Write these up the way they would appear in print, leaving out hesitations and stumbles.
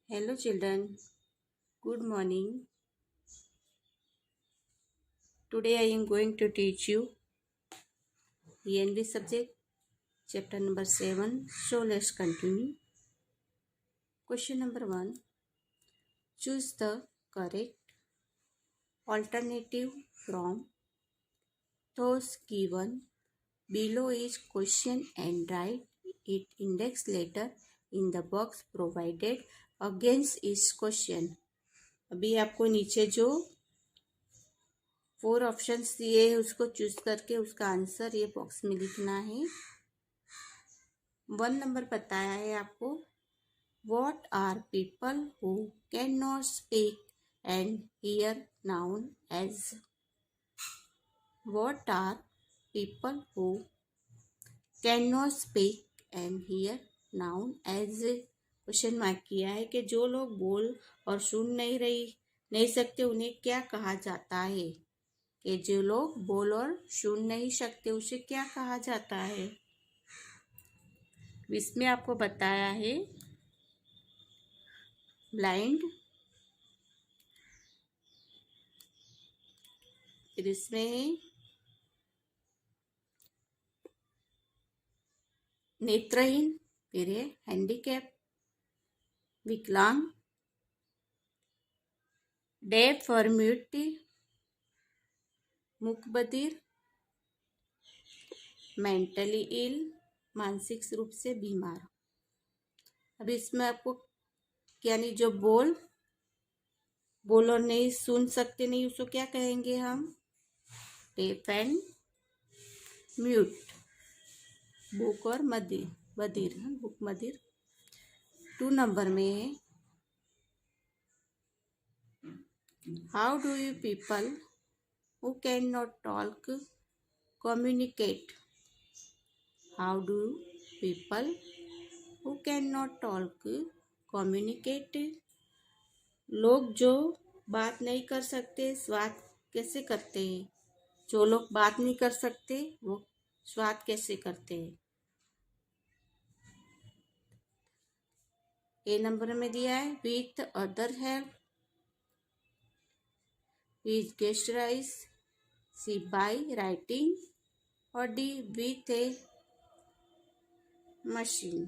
Hello children, good morning. Today I am going to teach you ENV subject, chapter number 7. So let's continue. Question number 1. Choose the correct alternative from those given below each question and write its index letter in the box provided against each question. अभी आपको नीचे जो 4 options दिए हैं उसको choose करके उसका answer ये बॉक्स में लिखना है। 1 नंबर बताया है आपको, what are people who can not speak and hear known as. What are people who can not speak and hear known as. Question mark किया है कि जो लोग बोल और सुन नहीं सकते उन्हें क्या कहा जाता है। कि जो लोग बोल और सुन नहीं सकते उसे क्या कहा जाता है। इसमें आपको बताया है ब्लाइंड, फिर इसमें है नेत्रहीन, फिर है हैंडीकैप, विकलांग, डेफ और म्यूट, मूकबधिर, मेंटली इल, मानसिक रूप से बीमार। अब इसमें आपको यानी जो बोल और नहीं सुन सकते नहीं उसको क्या कहेंगे हम, डेफ एंड म्यूट। बुक और बधिर, बुक मदिर। 2 नंबर में है, how do you people who can not talk communicate. How do people who can not talk communicate. लोग जो बात नहीं कर सकते स्वाद कैसे करते हैं। जो लोग बात नहीं कर सकते वो स्वाद कैसे करते हैं। ए नंबर में दिया है, with other help, with gestures, C by writing, और डी विथ ए मशीन।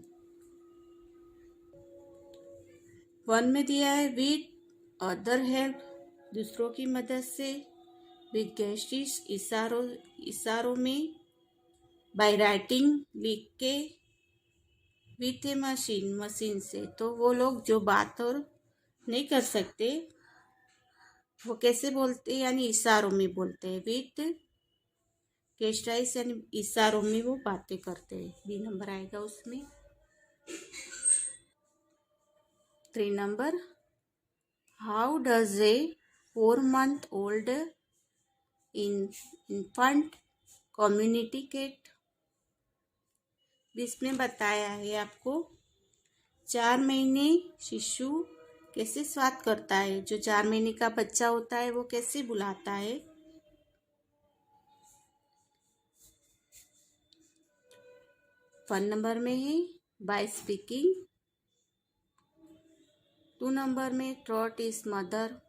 1 में दिया है, विथ अदर हेल्प, दूसरों की मदद से, विथ गेस्टिस इशारों में, बाय राइटिंग लिख के, विथ ए मशीन से। तो वो लोग जो बात और नहीं कर सकते वो कैसे बोलते हैं, यानी इशारों में बोलते हैं। विथ गेस्टाइज यानी इशारों में वो बातें करते हैं। बी नंबर आएगा उसमें। 3 number, how does a 4-month-old infant communicate। इसमें बताया है आपको 4 महीने शिशु कैसे स्वाद करता है। जो 4 महीने का बच्चा होता है वो कैसे बुलाता है। 1 नंबर में है बाय स्पीकिंग। 2 नंबर में ट्रॉट इज मदर।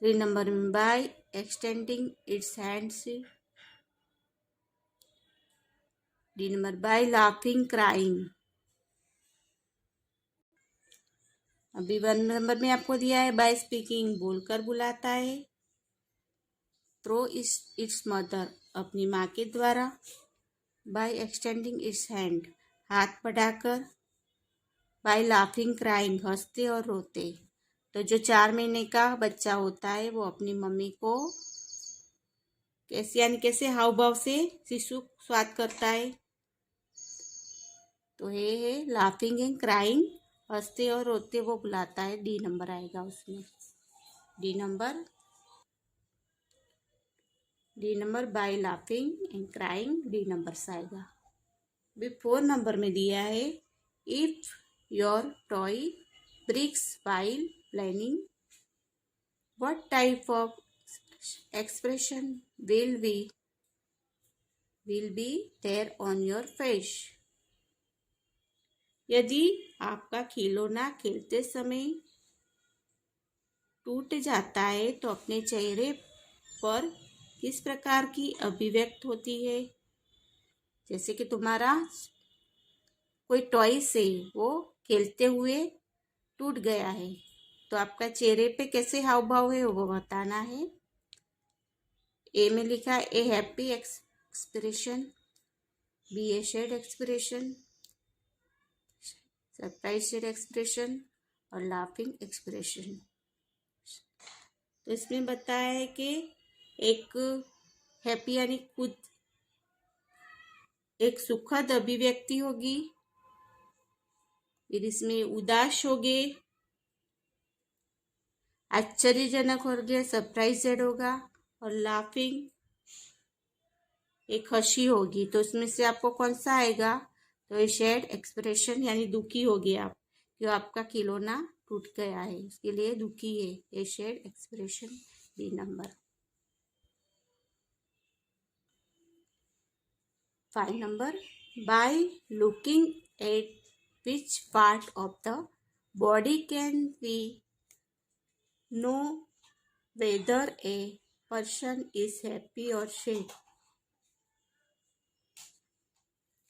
3 नंबर में by extending its hands. D number by laughing crying. अभी 1 नंबर में आपको दिया है बाय स्पीकिंग बोलकर बुलाता है। थ्रो इट्स मदर अपनी माँ के द्वारा। बाय एक्सटेंडिंग इट्स हैंड हाथ बढ़ाकर। बाय लाफिंग क्राइंग हंसते और रोते। तो जो 4 महीने का बच्चा होता है वो अपनी मम्मी को कैसे यानी कैसे हाव भाव से शिशु स्वाद करता है। तो ये है लाफिंग एंड क्राइंग, हंसते और रोते वो बुलाता है। डी नंबर आएगा उसमें। D number by laughing and crying, D number से आएगा। भी 4 नंबर में दिया है, if your toy breaks while planning, what type of expression will be there on your face। यदि आपका खिलौना खेलते समय टूट जाता है तो अपने चेहरे पर किस प्रकार की अभिव्यक्त होती है? जैसे कि तुम्हारा कोई टॉय से वो खेलते हुए टूट गया है, तो आपका चेहरे पे कैसे हाव भाव है वो बताना है। ए में लिखा है a happy expression, B a sad expression, surprised expression और लाफिंग एक्सप्रेशन। तो इसमें बताया है कि एक हैप्पी यानी खुद एक सुखद अभिव्यक्ति होगी, फिर इसमें उदास होगे, आश्चर्यजनक होगे, सरप्राइजेड होगा, और लाफिंग एक हंसी होगी। तो इसमें से आपको कौन सा आएगा? तो ये सैड एक्सप्रेशन यानी दुखी होगी आप, जो आपका खिलौना टूट गया है इसके लिए दुखी है, ये sad expression B number. 5 number, by looking at which part of the body can we know whether a person is happy or sad?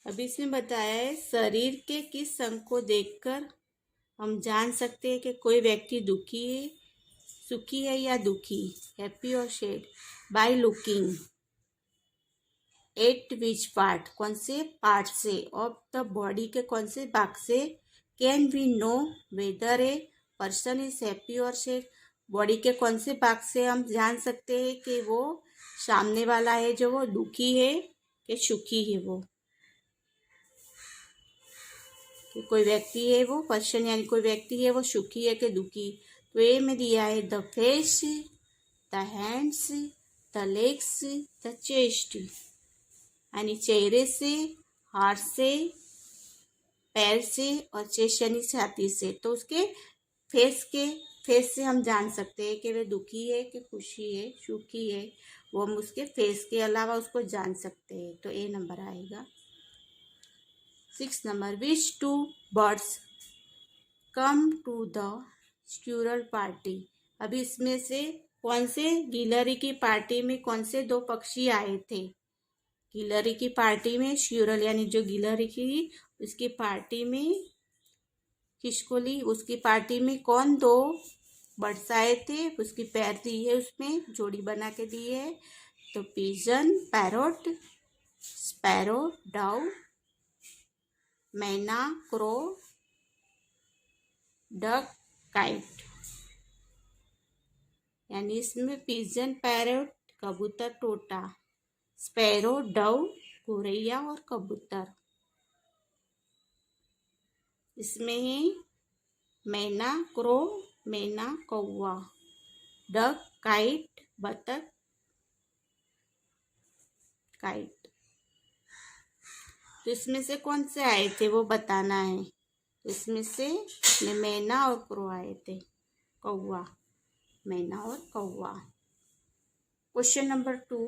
अभी इसमें बताया है शरीर के किस अंग को देखकर हम जान सकते हैं कि कोई व्यक्ति दुखी है, सुखी है या दुखी, हैप्पी और sad. By looking at which part, कौन से पार्ट से, ऑफ द बॉडी के कौन से भाग से, can we know whether a person is happy और सैड, बॉडी के कौन से भाग से हम जान सकते हैं कि वो सामने वाला है जो वो दुखी है कि सुखी है, वो कि कोई व्यक्ति है वो पर्सन यानी कोई व्यक्ति है वो सुखी है कि दुखी। तो ए में दिया है the face, the hands, the legs, the chest, यानी चेहरे से, हाथ से, पैर से और चेस्ट यानी छाती से। तो उसके फेस से हम जान सकते हैं कि वे दुखी है कि खुशी है, सुखी है, वो हम उसके फेस के अलावा उसको जान सकते हैं। तो ए नंबर आएगा। 6 number, which two birds come to the squirrel party. अभी इसमें से कौन से गिलहरी की पार्टी में कौन से दो पक्षी आए थे? गिलहरी की पार्टी में स्क्यूरल यानी जो गिलहरी की उसकी पार्टी में खिसकोली, उसकी पार्टी में कौन दो बर्ड्स आए थे? उसकी पैर दी है, उसमें जोड़ी बना के दी है। तो पिजन, पैरोट, स्पैरो, डाउ, मैना, क्रो, डक, काइट। यानी इसमें पिजन, पैरोट, कबूतर, तोता, स्पैरो, डव, गोरैया और कबूतर। इसमें है मैना, क्रो, मैना कौवा, डक, काइट, बतख, काइट। तो इसमें से कौन से आए थे वो बताना है। तो इसमें से मैना और क्रो आए थे, कौवा, मैना और कौवा। Question number 2,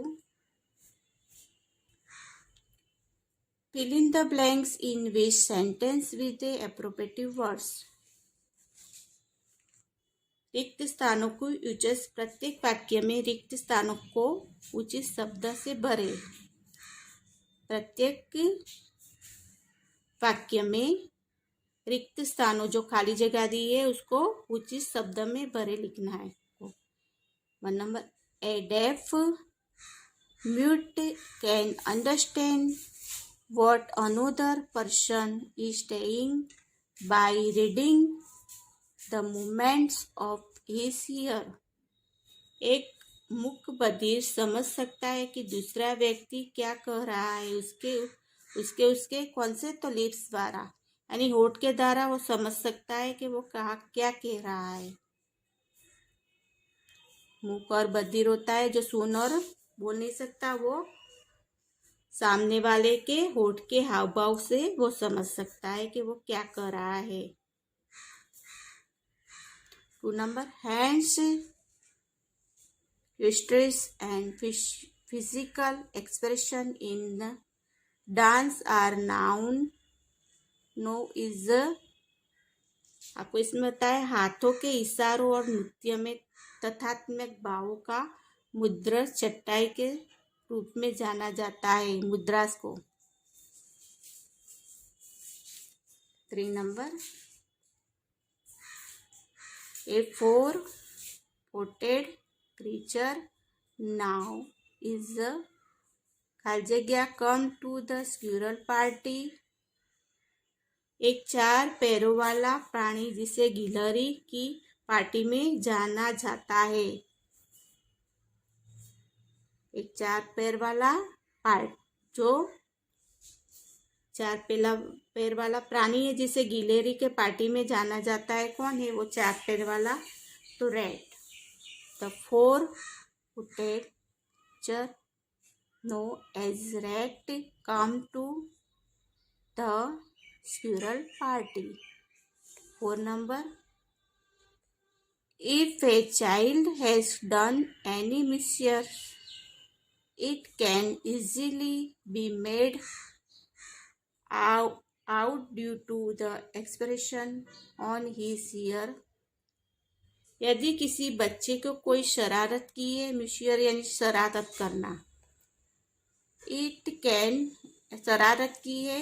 fill in the blanks in which sentence with the appropriate words. रिक्त स्थानों को उचित, प्रत्येक वाक्य में रिक्त स्थानों को उचित शब्द से भरे। प्रत्येक वाक्य में रिक्त स्थानों जो खाली जगह दी है उसको उचित शब्द में भरे लिखना है। 1 number, a deaf mute can understand what another person is saying by reading the movements of his ear. एक मूक बधिर समझ सकता है कि दूसरा व्यक्ति क्या कह रहा है उसके कौन से, तो लिप्स द्वारा, यानी होठ के द्वारा वो समझ सकता है कि वो क्या कह रहा है। मूक और बधिर होता है जो सुन और बोल नहीं सकता, वो सामने वाले के होठ के हाव भाव से वो समझ सकता है कि वो क्या कर रहा है। 2 number, hands, gestures and physical expression in dance are known known as आपको इसमें बताया हाथों के इशारों और नृत्य में तथात्मक भावों का मुद्रा चटाई के रूप में जाना जाता है। मुद्रास को 3 number A 4-footed creature now is खाली जगह come to the squirrel party। एक 4 पैरों वाला प्राणी जिसे गिलहरी की पार्टी में जाना जाता है। एक 4 पैर वाला जो 4 पैर वाला प्राणी है जिसे गिलहरी के पार्टी में जाना जाता है। कौन है वो 4 पैर वाला? तो rat. The 4-footed creature known as rat come to the squirrel party। 4 number if a child has done any mischief, it can easily be made out due to the expression on his ear। यदि किसी बच्चे को कोई शरारत की है, मिशियर यानी शरारत करना, इट कैन शरारत की है,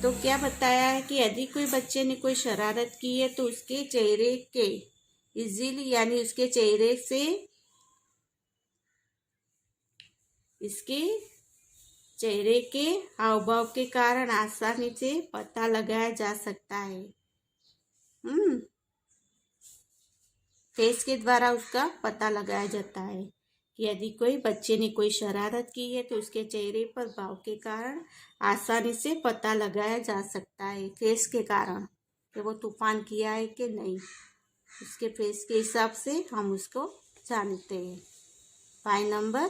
तो क्या बताया है कि यदि कोई बच्चे ने कोई शरारत की है तो उसके चेहरे के इजीली यानी उसके चेहरे से इसके चेहरे के हाव भाव के कारण आसानी से पता लगाया जा सकता है। फेस के द्वारा उसका पता लगाया जाता है कि यदि कोई बच्चे ने कोई शरारत की है तो उसके चेहरे पर भाव के कारण आसानी से पता लगाया जा सकता है। फेस के कारण कि वो तूफान किया है कि नहीं, उसके फेस के हिसाब से हम उसको जानते हैं। 5 नंबर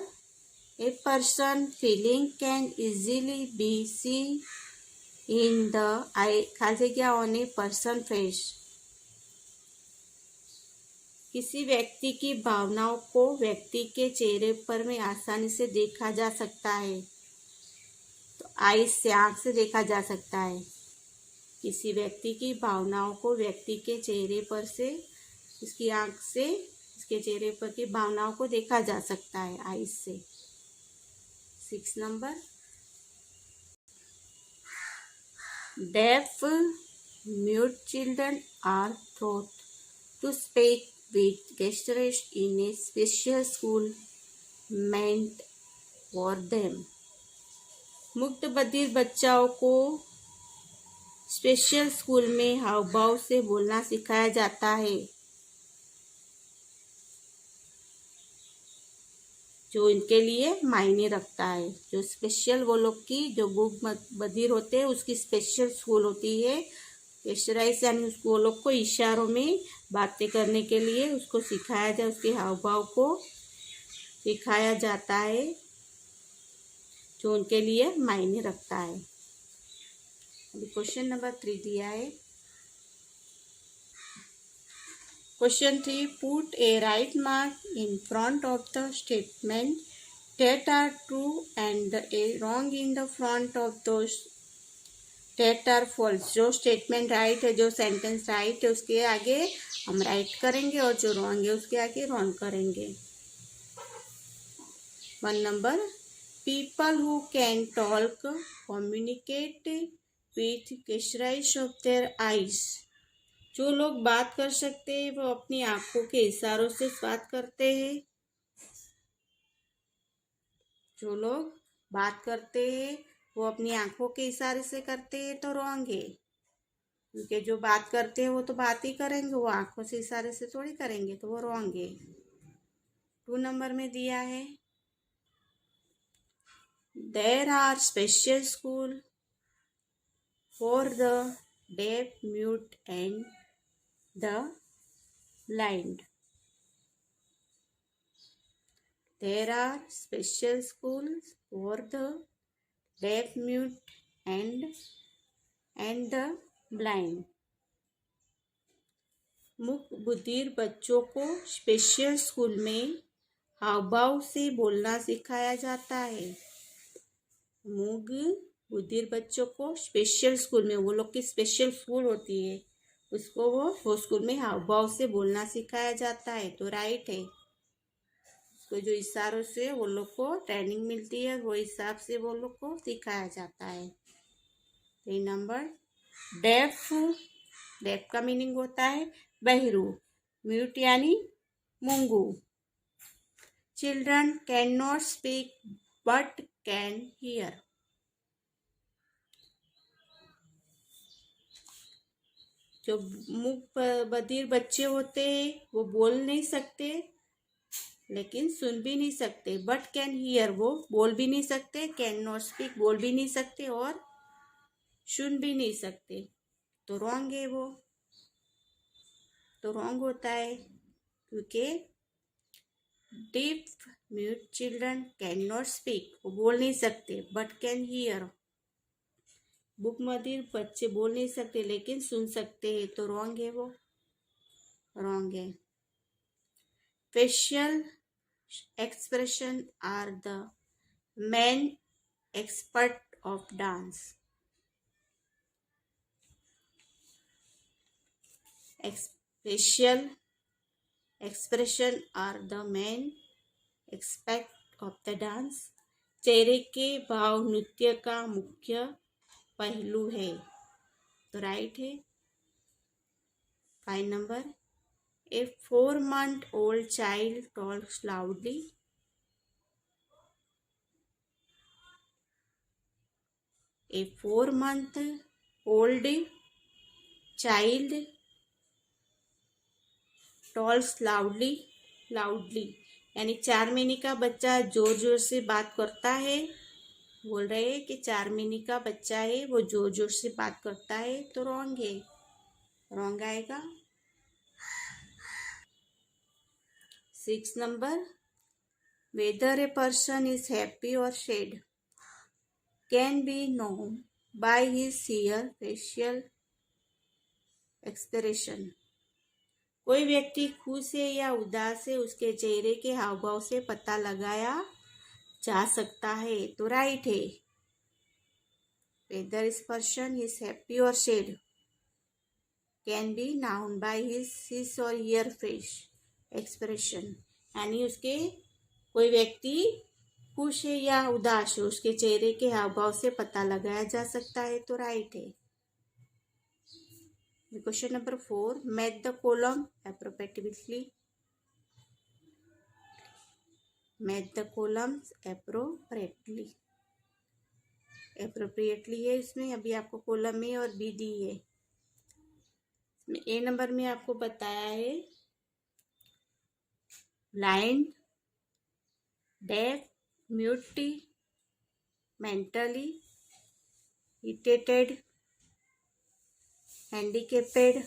a person feeling can easily be seen in the eye खाली जगह ऑन ए पर्सन फेस। किसी व्यक्ति की भावनाओं को व्यक्ति के चेहरे पर में आसानी से देखा जा सकता है। तो आईज से आँख से देखा जा सकता है। किसी व्यक्ति की भावनाओं को व्यक्ति के चेहरे पर से उसकी आँख से उसके चेहरे पर की भावनाओं को देखा जा सकता है आईज से। 6 number deaf mute children are taught to speak with gestures in a special school meant for them। मुक्त बधिर बच्चों को स्पेशल स्कूल में हाव भाव से बोलना सिखाया जाता है, जो इनके लिए मायने रखता है। जो स्पेशल वो लोग की जो बधिर होते हैं उसकी स्पेशल स्कूल होती है। गेस्चराइज यानी उसको वो लोग को इशारों में बातें करने के लिए उसको सिखाया जाए, उसके हाव भाव को सिखाया जाता है जो उनके लिए मायने रखता है। अभी क्वेश्चन नंबर 3 दिया है। Question 3 put A right mark in front of the statement that are true and a wrong in the front of those that are false। जो स्टेटमेंट राइट है, जो सेंटेंस राइट है उसके आगे हम राइट करेंगे और जो रॉन्ग है उसके आगे रॉन्ग करेंगे। 1 number people who can talk communicate with gestures of their eyes. जो लोग बात कर सकते हैं वो अपनी आंखों के इशारों से बात करते हैं। जो लोग बात करते हैं वो अपनी आंखों के इशारे से करते हैं तो रॉन्ग है, क्योंकि जो बात करते हैं वो तो बात ही करेंगे, वो आंखों से इशारे से थोड़ी करेंगे, तो वो रॉन्ग है। 2 नंबर में दिया है there are special school for the deaf mute and the blind. There are special schools for the deaf, mute and the blind। मूक बधिर बच्चों को स्पेशल स्कूल में हाव भाव से बोलना सिखाया जाता है। मूक बुद्धिर बच्चों को स्पेशल स्कूल में, वो लोग की स्पेशल स्कूल होती है, उसको वो स्कूल में हाव भाव से बोलना सिखाया जाता है, तो राइट है। उसको जो इशारों से वो लोग को ट्रेनिंग मिलती है, वो हिसाब से वो लोग को सिखाया जाता है। 3 नंबर, डेफ। डेफ का मीनिंग होता है बहिरू, म्यूट यानी मूंगू। Children can not speak but can hear. जो मूक बधिर बच्चे होते हैं वो बोल नहीं सकते लेकिन सुन भी नहीं सकते, बट कैन हियर, वो बोल भी नहीं सकते, कैन नॉट स्पीक बोल भी नहीं सकते और सुन भी नहीं सकते, तो रॉन्ग है वो, तो रॉन्ग होता है, क्योंकि deaf mute children can not speak, वो बोल नहीं सकते, बट कैन हियर, बुकमधिर बच्चे बोल नहीं सकते लेकिन सुन सकते हैं, तो रॉन्ग है वो, रॉन्ग है। Facial expression are the main expert of dance. Facial expression are the main expect of the dance. चेहरे के भाव नृत्य का मुख्य पहलू है, तो राइट है। 5 नंबर, ए 4-month-old child talks loudly. A 4-month-old child talks loudly. loudly यानी 4 महीने का बच्चा जोर जोर से बात करता है। बोल रहे हैं कि 4 महीने का बच्चा है वो जोर जोर से बात करता है, तो रॉन्ग है, रॉन्ग आएगा। 6 number, whether a person is happy or sad can be known by his sheer facial expression. कोई व्यक्ति खुश है या उदास है उसके चेहरे के हाव भाव से पता लगाया जा सकता है, तो राइट है। whether this person is happy or sad can be known by his or her face expression, यानी उसके कोई व्यक्ति खुश है या उदास है उसके चेहरे के हाव भाव से पता लगाया जा सकता है, तो राइट है। Question number 4, match the column appropriately. Match the columns appropriately, appropriately है इसमें, अभी आपको कॉलम ए और बी दी है। ए नंबर में आपको बताया है blind, deaf, mute, mentally retarded, handicapped.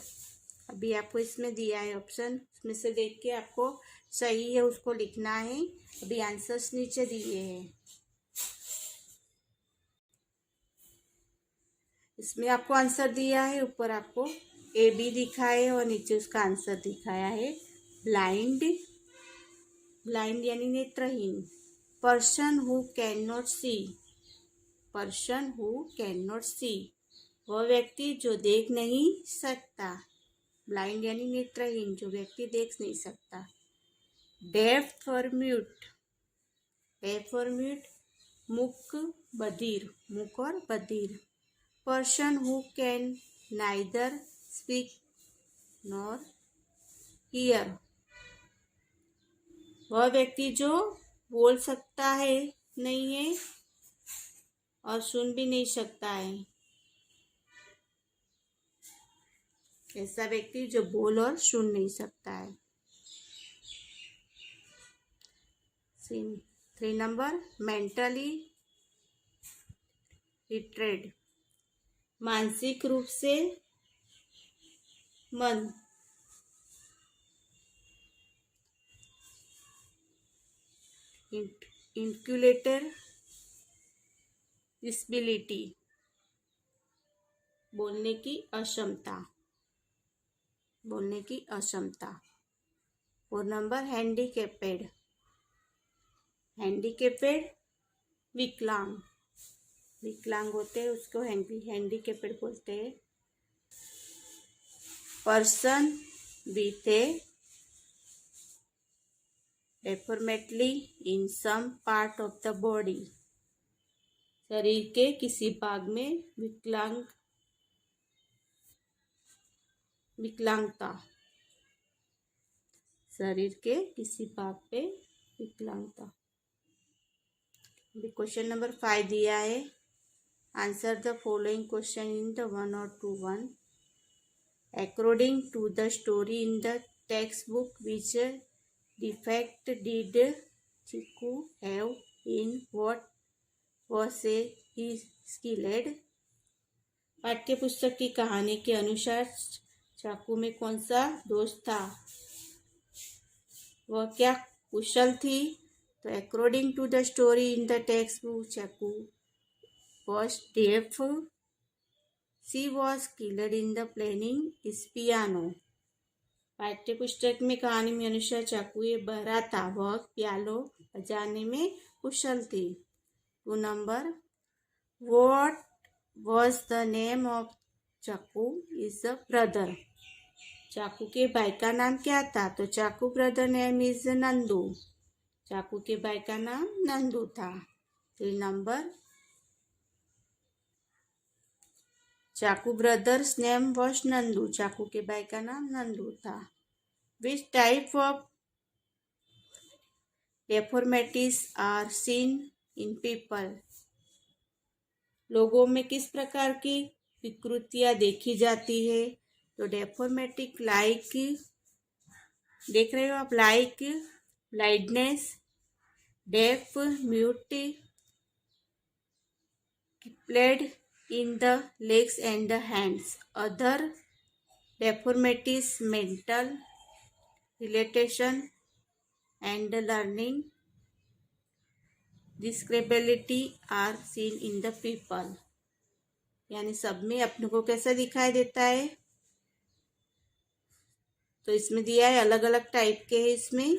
अभी आपको इसमें दिया है ऑप्शन, उसमें से देख के आपको सही है उसको लिखना है। अभी आंसर्स नीचे दिए हैं, इसमें आपको आंसर दिया है, ऊपर आपको ए बी दिखा है और नीचे उसका आंसर दिखाया है। ब्लाइंड, ब्लाइंड यानी नेत्रहीन, person who can not see, person who can not see, वह व्यक्ति जो देख नहीं सकता। ब्लाइंड यानी नेत्रहीन, जो व्यक्ति देख नहीं सकता। डेफ और म्यूट, डेफ और म्यूट, मूक बधिर, मूक और बधिर। Person who can neither speak nor here, वह व्यक्ति जो बोल सकता है नहीं है और सुन भी नहीं सकता है, ऐसा व्यक्ति जो बोल और सुन नहीं सकता है। 3 नंबर, मेंटली रिटार्डेड, मानसिक रूप से मंद। इंक्यूलेटर डिसेबिलिटी, बोलने की अक्षमता, बोलने की अक्षमता। 4 नंबर, हैंडीकैप्ड, हैंडीकैप्ड विकलांग, विकलांग होते हैं उसको हैंडीकेप्ड बोलते हैं। Person with a deformity in some part of the body, शरीर के किसी भाग में विकलांगता, शरीर के किसी भाग पे विकलांगता। क्वेश्चन नंबर 5 दिया है, answer the following question in the 1 or 2 1। According to the story in the text book which defect did Chiku have in what was he skilled. पाठ्य पुस्तक की कहानी के अनुसार चाकू में कौन सा दोष था, वह क्या कुशल थी। तो according to the story in the text book Chaku was deaf, she was skilled in the playing is piano. पाठ्य पुस्तक में कहानी में अनुसार चाकू ये बहरा था, वह पियानो बजाने में कुशल थी। 2 number, what was the name of चाकू इज द ब्रदर। चाकू के भाई का नाम क्या था, तो चाकू ब्रदर नेम इज नंदू। चाकू के भाई का नाम नंदू था। 3 नंबर, चाकू ब्रदर्स नेम वॉज नंदू। चाकू के भाई का नाम नंदू था। Which type of deformities are seen in people. लोगों में किस प्रकार की विकृतियां देखी जाती है, तो डेफॉर्मेटिक लाइक, देख रहे हो आप, like blindness, deaf, mute, crippled in the legs and the hands. Other deformities, mental retardation and learning disability are seen in the people। यानी सब में अपने को कैसा दिखाई देता है, तो इसमें दिया है अलग अलग टाइप के है। इसमें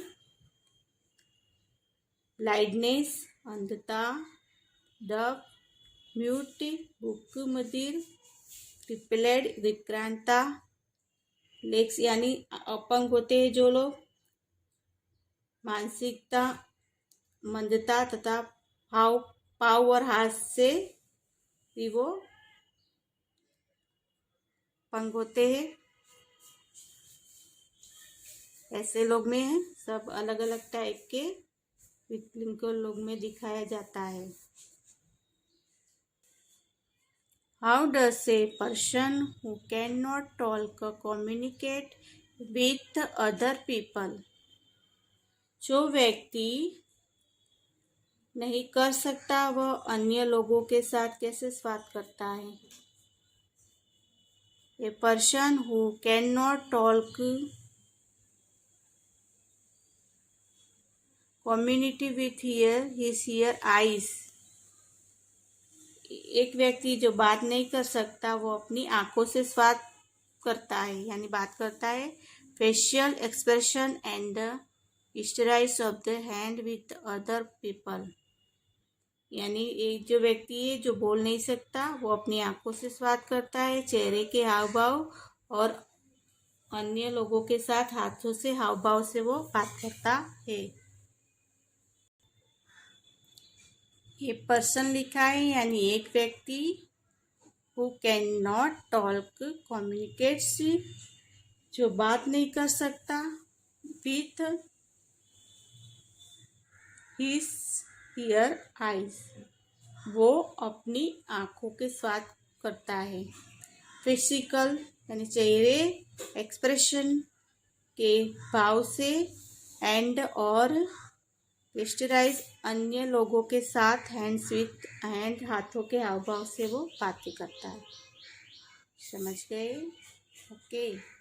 ब्लाइंडनेस अंधता, डफ, म्यूट भूख मदिर, क्रिपलेड विक्रांता, लेग्स यानी अपंग होते हैं जो लोग, मानसिकता मंदता तथा पाव और हाथ से भी वो अपंग होते हैं। ऐसे लोग में है, सब अलग अलग टाइप के विकलांग लोग में दिखाया जाता है। How does a person who cannot talk communicate with other people? जो व्यक्ति नहीं कर सकता वह अन्य लोगों के साथ कैसे बात करता है। A person who cannot talk community with his eyes। एक व्यक्ति जो बात नहीं कर सकता वो अपनी आंखों से बात करता है, यानी बात करता है। Facial expression and gestures of the hand with other people, यानी एक जो व्यक्ति है जो बोल नहीं सकता वो अपनी आंखों से बात करता है। चेहरे के हाव भाव और अन्य लोगों के साथ हाथों से हाव भाव से वो बात करता है। ये पर्सन लिखा है, यानी एक व्यक्ति who can not talk communicates, जो बात नहीं कर सकता, विथ हिज हियर आइज, वो अपनी आंखों के साथ करता है। फिजिकल यानी चेहरे एक्सप्रेशन के भाव से, एंड और गेस्चराइज अन्य लोगों के साथ, हैंड्स विथ हैंड हाथों के हाव भाव से वो बातें करता है। समझ गए? ओके।